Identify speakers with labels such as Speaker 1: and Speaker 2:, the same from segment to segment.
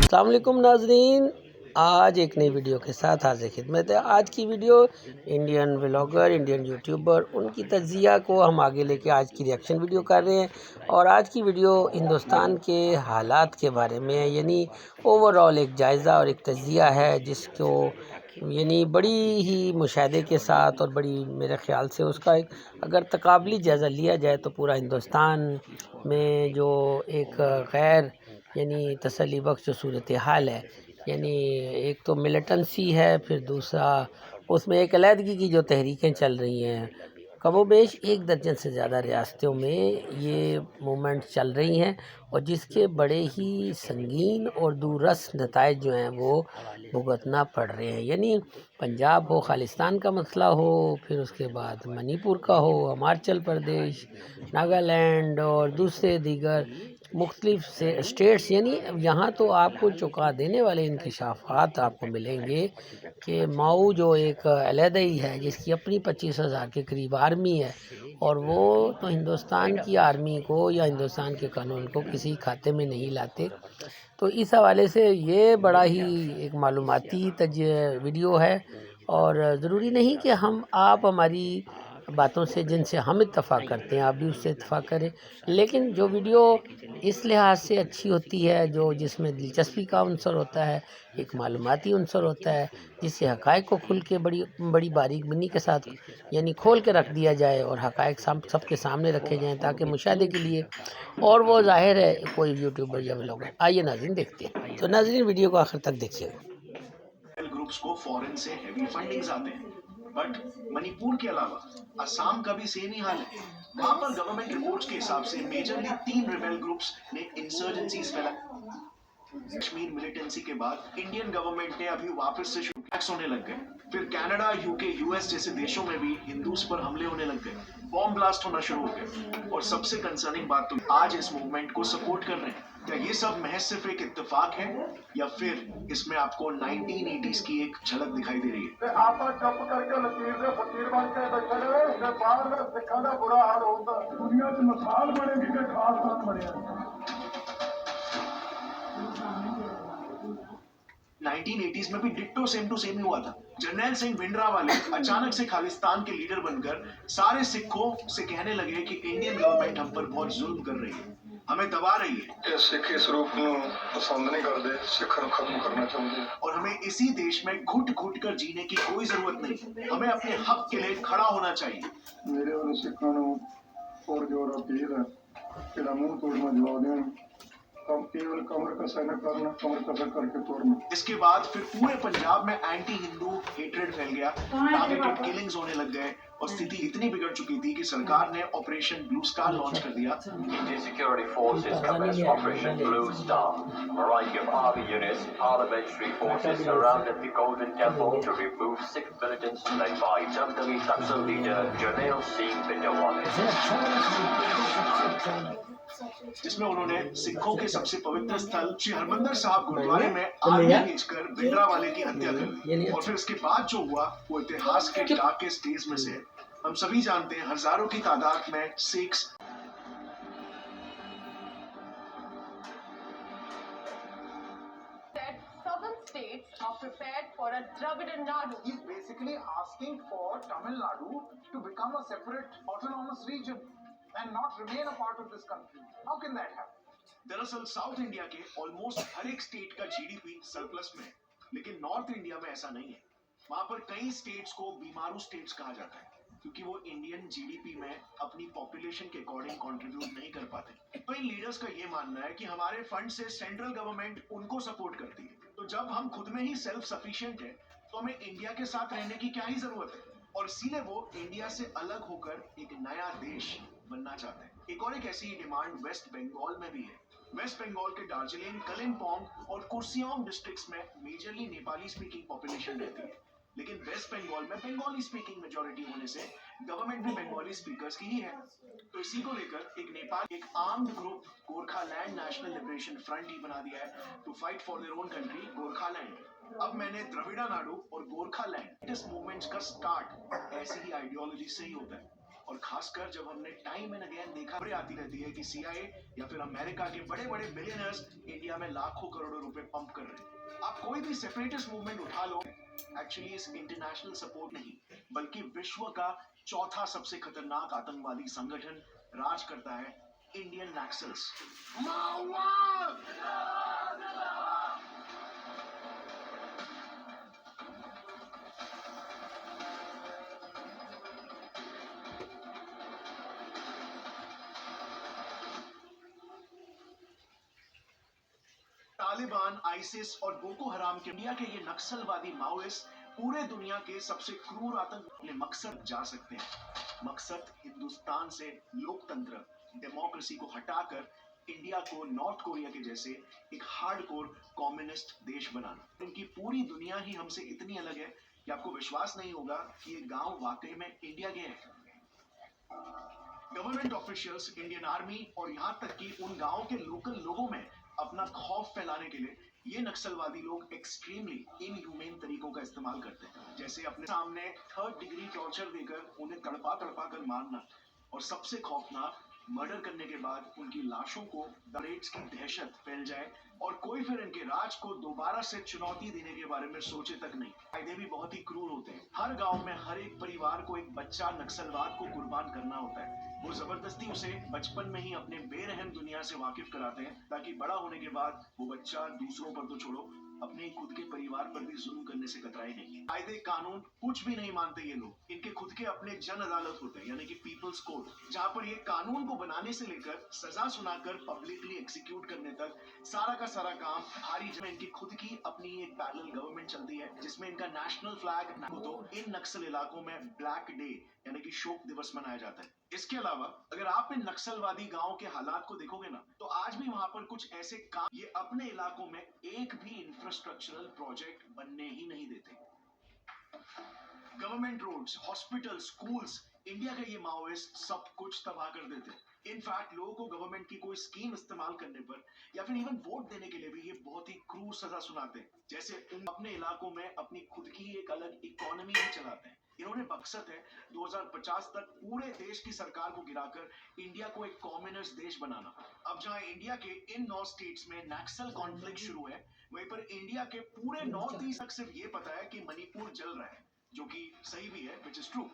Speaker 1: अस्सलाम वालेकुम नाज़रीन, आज एक नई वीडियो के साथ हाज़िर खिदमत है। आज की video Indian vlogger, Indian YouTuber, उनकी तज्ज़िया को हम आगे लेके आज की रिएक्शन वीडियो कर रहे हैं। और आज की वीडियो हिंदुस्तान के हालात के बारे में है, यानी ओवरऑल एक जायज़ा और एक तज्ज़िया है जिसको यानी बड़ी ही मुशाहदे के साथ और बड़ी मेरे ख़्याल से उसका एक अगर तकाबली जायज़ा लिया जाए तो पूरा हिंदुस्तान में जो एक गैर यानी तसल्ली बख्श जो सूरत हाल है, यानी एक तो मिलिटेंसी है, फिर दूसरा उसमें एक अलहदगी की जो तहरीकें चल रही हैं, कमोबेश एक दर्जन से ज़्यादा रियासतों में ये मूवमेंट चल रही हैं और जिसके बड़े ही संगीन और दूररस नताइज जो हैं वो भुगतना पड़ रहे हैं। यानी पंजाब हो, खालिस्तान का मसला हो, फिर उसके बाद मणिपुर का हो, हिमाचल प्रदेश, नागालैंड और दूसरे दीगर मुख्तलिफ से स्टेट्स, यानी यहाँ तो आपको चौंका देने वाले इंकशाफात आपको मिलेंगे कि माऊ जो एक अलहदा ही है जिसकी अपनी 25,000 के करीब आर्मी है और वो तो हिंदुस्तान की आर्मी को या हिंदुस्तान के कानून को किसी खाते में नहीं लाते। तो इस हवाले से ये बड़ा ही एक मालूमाती वीडियो है और ज़रूरी नहीं कि हम आप हमारी बातों से जिनसे हम इत्तफ़ाक़ करते हैं आप भी उससे इत्तफ़ाक़ करें, लेकिन जो वीडियो इस लिहाज से अच्छी होती है जो जिसमें दिलचस्पी का अंसर होता है, एक मालूमाती अंसर होता है, जिससे हक़ाइक़ को खुल के बड़ी बड़ी बारीक-बिनी के साथ यानी खोल के रख दिया जाए और हक़ाइक़ सबके सामने रखे जाएँ ताकि मुशाहिदे के लिए और वो ज़ाहिर है कोई यूट्यूबर या व्लॉगर। आइए नाज़रीन देखते हैं। तो नाज़रीन वीडियो को आखिर तक देखिएगा।
Speaker 2: ग्रुप्स को फॉरेन से हेवी फंडिंग्स आते हैं, बट मणिपुर के अलावा असम का भी सेम ही हाल है। वहां पर गवर्नमेंट रिपोर्ट्स के हिसाब से मेजरली 3 रिबेल ग्रुप्स ने इंसर्जेंसीज फैलाई। कश्मीर मिलिटेंसी के बाद इंडियन गवर्नमेंट ने अभी वापस से अटैक्स होने लग गए। फिर कनाडा, यूके, यूएस जैसे देशों में भी हिंदूज पर हमले होने लग गए, बॉम्ब ब्लास्ट होना शुरू हो गए। और सबसे कंसर्निंग बात तो आज इस मूवमेंट को सपोर्ट कर रहे हैं। क्या ये सब महज सिर्फ एक इत्तेफाक है या फिर इसमें आपको 1980s की एक झलक दिखाई दे रही है? आपा चुप करके लकीर दे फकीर बन के बैठे रहे ते बाहर सिखां दा बुरा हाल होता दुनिया च मिसाल बनेगी कि खालिस्तान बनेगा। 1980s में भी डिट्टो सेम टू सेम ही हुआ था। जर्नैल सिंह भिंडरावाले अचानक से खालिस्तान के लीडर बनकर सारे सिखों से कहने लगे कि इंडियन गवर्नमेंट हम पर बहुत जुल्म कर रही है, हमें दबा रही है। सिख इस रूप को पसंद नहीं करते, सिख खत्म करना चाहते हैं और हमें इसी देश में घुट घुट कर जीने की कोई जरूरत नहीं, हमें अपने हक के लिए खड़ा होना चाहिए। मेरे वाले सिखों और जो अपील है कि मुंह तोड़ना जवाब दें, केवल कमर कसा न करना, कमर कसा करके तोड़ना। इसके बाद फिर पूरे पंजाब में एंटी हिंदू हेट्रेड फैल गया, टारगेटेड किलिंग्स होने लग गए और स्थिति इतनी बिगड़ चुकी थी कि सरकार ने ऑपरेशन ब्लू स्टार लॉन्च कर दिया। Indian security forces commenced Operation Blue Star. A variety of army units, paramilitary forces surrounded the Golden Temple to remove Sikh militants led by Jamdali Taksul leader Jarnail Singh Bhindrawale, जिसमें उन्होंने सिखों के सबसे पवित्र स्थल श्री हरमंदिर साहब गुरुद्वारे में आग भेजकर भिंडरावाले की हत्या कर दी। और फिर इसके बाद जो हुआ वो इतिहास के डार्केस्ट डेज में से है। हम सभी जानते हैं हजारों की तादाद में Sikhs southern states are prepared for a Dravidian Nadu. He's basically asking for Tamil Nadu to become a separate autonomous region and not remain a part of this country. How can that happen? दरअसल south India के almost हर एक state का GDP surplus में है, लेकिन north India में ऐसा नहीं है। वहां पर कई स्टेट्स को बीमारू स्टेट्स कहा जाता है क्योंकि वो इंडियन जीडीपी में अपनी पॉपुलेशन के अकॉर्डिंग कंट्रीब्यूट नहीं कर पाते। तो इन लीडर्स का ये मानना है कि हमारे फंड से सेंट्रल गवर्नमेंट उनको सपोर्ट करती है, तो जब हम खुद में ही सेल्फ सफिशिएंट है तो हमें इंडिया के साथ रहने की क्या ही जरूरत है। और इसीलिए वो इंडिया से अलग होकर एक नया देश बनना चाहते हैं। एक और एक ऐसी डिमांड वेस्ट बंगाल में भी है। वेस्ट बंगाल के दार्जिलिंग, कलिम्पोंग और कुर्सियोंग डिस्ट्रिक्ट्स में मेजरली नेपाली स्पीकिंग पॉपुलेशन रहती है, लेकिन वेस्ट बंगाल में बंगाली स्पीकिंग मेजॉरिटी होने से गवर्नमेंट भी बंगाली स्पीकर्स की ही है। तो इसी को लेकर एक armed group Gorkhaland national liberation front ही बना दिया है to fight for their own country, Gorkhaland. अब मैंने द्रविड़ा नाडु और गोरखालैंड इस मूवमेंट्स का स्टार्ट ऐसी ही आइडियोलॉजी से ही होता है।
Speaker 3: और खासकर जब हमने टाइम एंड अगेन देखा खबरें आती रहती है कि CIA या फिर अमेरिका के बड़े बड़े बिलियनर्स इंडिया में लाखों करोड़ों रुपए पंप कर रहे हैं। आप कोई भी सेपरेटिस्ट मूवमेंट उठा लो, एक्चुअली इस इंटरनेशनल सपोर्ट नहीं बल्कि विश्व का चौथा सबसे खतरनाक आतंकवादी संगठन राज करता है, इंडियन नक्सल्स। तालिबान, आईसिस और बोको हराम के इंडिया के ये नक्सलवादी माओइस्ट पूरे दुनिया के सबसे क्रूर आतंक अपने मकसद जा सकते हैं। मकसद हिंदुस्तान से लोकतंत्र, डेमोक्रेसी को हटाकर इंडिया को नॉर्थ कोरिया के जैसे एक हार्डकोर कम्युनिस्ट देश बनाना। इनकी पूरी दुनिया ही हमसे इतनी अलग है कि आपको विश्वास नहीं होगा कि ये गांव वाकई में इंडिया के हैं। गवर्नमेंट ऑफिशियल्स, इंडियन आर्मी और यहाँ तक कि उन गांवों के लोकल लोगों में अपना खौफ फैलाने के लिए ये नक्सलवादी लोग एक्सट्रीमली इनह्यूमेन तरीकों का इस्तेमाल करते हैं, जैसे अपने सामने 3rd डिग्री टॉर्चर देकर उन्हें तड़पा तड़पा कर मारना, और सबसे खौफनाक मर्डर करने के बाद उनकी लाशों को रेड्स की दहशत फैल जाए और कोई फिर इनके राज को दोबारा से चुनौती देने के बारे में सोचे तक नहीं। कायदे भी बहुत ही क्रूर होते हैं। हर गांव में हर एक परिवार को एक बच्चा नक्सलवाद को कुर्बान करना होता है। वो जबरदस्ती उसे बचपन में ही अपने बेरहम दुनिया से वाकिफ कराते हैं ताकि बड़ा होने के बाद वो बच्चा दूसरों पर तो छोड़ो, अपने खुद के परिवार पर भी जुल्म करने से कतराए नहीं। कायदे कानून कुछ भी नहीं मानते ये लोग। इनके खुद के अपने जन अदालत होते हैं, यानी कि पीपल्स कोर्ट, जहाँ पर ये कानून को बनाने से लेकर सजा सुनाकर पब्लिकली एग्जीक्यूट करने तक सारा का सारा काम भारी जगह इनकी खुद की अपनी एक पैरेलल गवर्नमेंट चलती है, जिसमें इनका नेशनल फ्लैग तो इन नक्सल इलाकों में ब्लैक डे यानी कि शोक दिवस मनाया जाता है। इसके अलावा अगर आप इन नक्सलवादी गांव के हालात को देखोगे ना, तो आज भी वहां पर कुछ ऐसे काम ये अपने इलाकों में एक भी इंफ्रास्ट्रक्चरल प्रोजेक्ट बनने ही नहीं देते। Government roads, hospital, schools, India के ये माओइस्ट सब कुछ तबाह कर देते हैं। इनफैक्ट लोगों को गवर्नमेंट की कोई स्कीम इस्तेमाल करने पर या फिर इवन वोट देने के लिए भी ये बहुत ही क्रूर सजा सुनाते हैं, जैसे उन अपने इलाकों में अपनी खुद की एक अलग इकोनॉमी ही चलाते हैं। इन्होंने मकसद है 2050 तक पूरे देश की सरकार को गिराकर इंडिया को एक कम्युनिस्ट देश बनाना। अब जहां इंडिया के इन 9 स्टेट्स में नक्सल कॉन्फ्लिक्ट शुरू है, वहीं पर इंडिया के पूरे नॉर्थ ईस्ट तक सिर्फ ये पता है कि मणिपुर जल रहा है, जो कि सही भी है, विच इज ट्रू।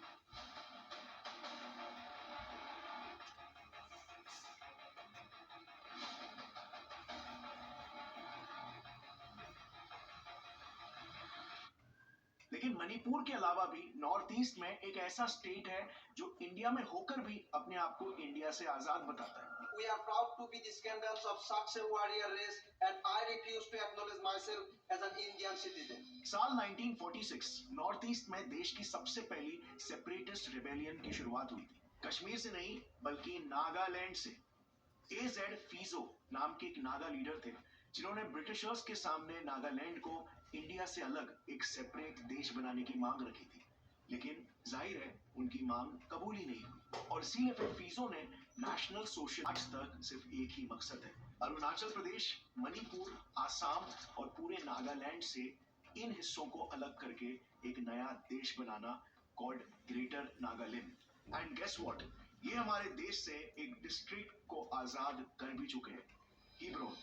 Speaker 3: लेकिन मणिपुर के अलावा भी नॉर्थ ईस्ट में एक ऐसा स्टेट है जो इंडिया में होकर भी अपने आप को इंडिया से आजाद बताता है।
Speaker 4: We are proud to be descendants of such a warrior race, and I refuse to acknowledge myself as an Indian citizen.
Speaker 3: साल 1946 नॉर्थ ईस्ट में देश की सबसे पहली सेपरेटिस्ट रिबेलियन की शुरुआत हुई थी। कश्मीर से नहीं बल्कि नागालैंड से। AZ फीजो नाम के एक नागा लीडर थे, जिन्होंने ब्रिटिशर्स के सामने नागालैंड को इंडिया से अलग एक सेपरेट देश बनाने की मांग रखी थी, लेकिन जाहिर है उनकी मांग कबूल ही नहीं हुई, और इसीलिए फिर फीजो ने नेशनल सोशल आज तक सिर्फ एक ही मकसद है, अरुणाचल प्रदेश, मणिपुर, आसाम और पूरे नागालैंड से इन हिस्सों को अलग करके एक नया देश बनाना, called greater Nagaland. And guess what, ये हमारे देश से एक डिस्ट्रिक्ट को आजाद कर भी चुके हैं, हिब्रोन।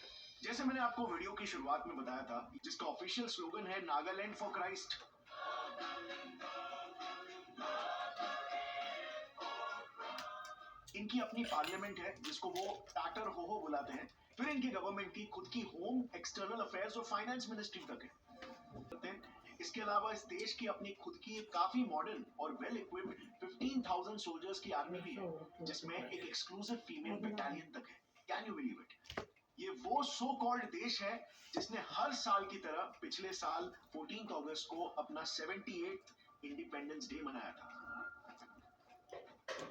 Speaker 3: जैसे मैंने आपको वीडियो की शुरुआत में बताया था, जिसका ऑफिशियल स्लोगन है नागालैंड फॉर क्राइस्ट। इनकी अपनी पार्लियामेंट है जिसको वो टाटर हो बुलाते हैं। फिर इनकी गवर्नमेंट की खुद की होम, एक्सटर्नल अफेयर्स और फाइनेंस मिनिस्ट्री तक है। इसके अलावा इस देश की अपनी खुद की एक काफी मॉडर्न और वेल इक्विप्ड 15,000 सोल्जर्स की आर्मी भी है, जिसमें एक एक्सक्लूसिव फीमेल बटालियन तक है। Can you believe it? ये वो सो कॉल्ड देश है जिसने हर साल की तरह पिछले साल 14 अगस्त को अपना 78th इंडिपेंडेंस डे मनाया था।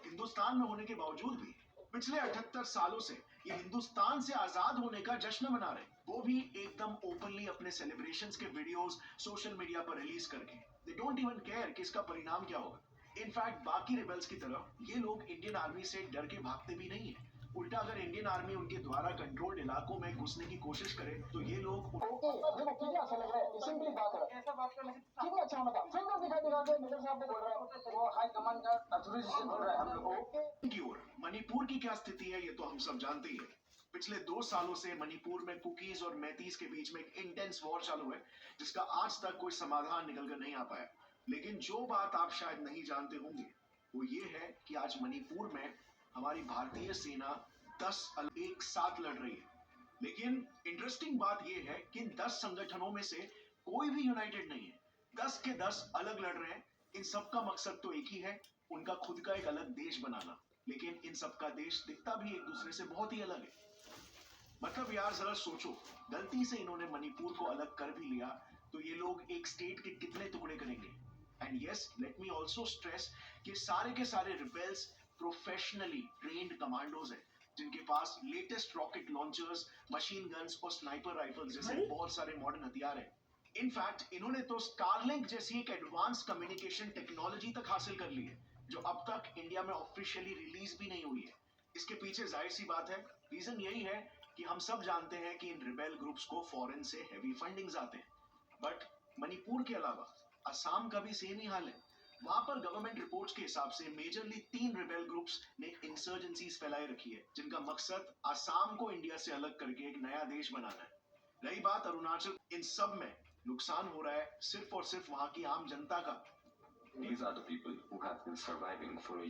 Speaker 3: हिंदुस्तान में होने के बावजूद भी पिछले 78 सालों से ये हिंदुस्तान से आजाद होने का जश्न मना रहे, वो भी एकदम ओपनली अपने सेलिब्रेशंस के वीडियोस सोशल मीडिया पर रिलीज करके। दे डोंट इवन केयर कि इसका परिणाम क्या होगा। इनफैक्ट बाकी रिबेल्स की तरह ये लोग इंडियन आर्मी से डर के भागते भी नहीं है। उल्टा अगर इंडियन इंडियन आर्मी उनके द्वारा कंट्रोल्ड इलाकों में घुसने की कोशिश करे तो ये लोग
Speaker 2: ओके देखो कितना अच्छा लग रहा है, सिंपली बात है, ऐसा बात करने से कितना अच्छा मतलब फिंगर दिखा के मेरे साहब को बोल रहा है, वो हाई कमांड का अथॉरिटी से बोल रहा है हम लोग ओके।
Speaker 3: की ओर मणिपुर की क्या स्थिति है ये तो हम सब जानते ही हैं। पिछले 2 सालों से मणिपुर में कुकीज और मैतीस के बीच में एक इंटेंस वॉर चालू है जिसका आज तक कोई समाधान निकलकर नहीं आ पाया। लेकिन जो बात आप शायद नहीं जानते होंगे वो ये है कि आज मणिपुर में हमारी भारतीय सेना 10 एक साथ लड़ रही है। लेकिन इंटरेस्टिंग बात यह है कि इन 10 संगठनों में से कोई भी यूनाइटेड नहीं है। 10 के 10 अलग लड़ रहे हैं। इन सबका मकसद तो एक ही है, उनका खुद का एक अलग देश बनाना। लेकिन इन सबका देश दिखता भी एक दूसरे से बहुत ही अलग है। मतलब यार जरा सोचो, गलती से इन्होंने मणिपुर को अलग कर भी लिया तो ये लोग एक स्टेट के कितने टुकड़े करेंगे। And yes, let me also stress कि सारे के सारे रिबेल्स प्रोफेशनली ट्रेन्ड कमांडोज हैं जिनके पास latest rocket launchers, machine guns और स्नाइपर राइफल्स जैसे बहुत सारे मॉडर्न हथियार हैं। इनफैक्ट इन्होंने तो स्टारलिंक जैसी एक एडवांस कम्युनिकेशन टेक्नोलॉजी तक हासिल कर ली है जो अब तक इंडिया में ऑफिशियली रिलीज भी नहीं हुई है। इसके पीछे जाहिर सी बात है, रीजन यही है कि हम सब जानते हैं कि इन रिबेल ग्रुप्स को फॉरेन से हेवी फंडिंग्स आते हैं। बट मणिपुर के अलावा असम का भी सेम ही हाल है। वहां पर गवर्नमेंट रिपोर्ट्स के हिसाब से मेजरली 3 रिबेल ग्रुप्स ने इंसर्जेंसीज फैलाई रखी है जिनका मकसद असम को इंडिया से अलग करके एक नया देश बनाना है। रही बात अरुणाचल, इन सब में नुकसान हो रहा है सिर्फ और सिर्फ वहां की आम जनता का।
Speaker 5: These are the people who have been surviving for a